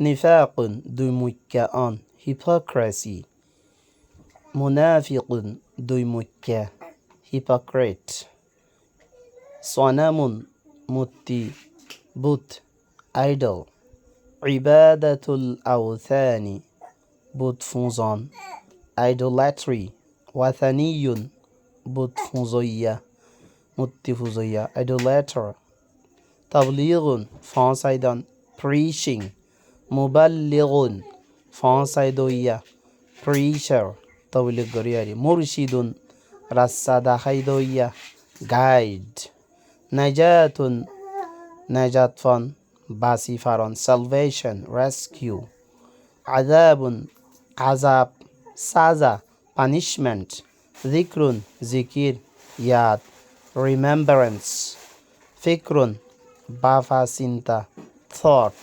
নিফাকুন দুই মুখ্যা on hypocrisy মুনাফিকুন দুই মুখ্যা hypocrite সনামুন মূর্তি বুত আইডল ইবাদাতুল আওথানি বুত ফুজন আইডোলাট্রি ওয়াথানিয়ুন বুত ফুজইয়া মূর্তি ফুজইয়া আইডোলেটর তাবলিগুন ফসাইদন preaching মুবাল্লিগুন ফসাইদইয়া preacher তাবলিগ গরিয়ারি মুরশিদুন রাস্তা দেখাইদইয়া গাইড নাজাতুন নাজাত ফন বাসি ফারন salvation rescue আযাবুন আযাব সাজা punishment যিকরুন জিকির ইয়াদ remembrance ফিকরুন বাফা চিন্তা thought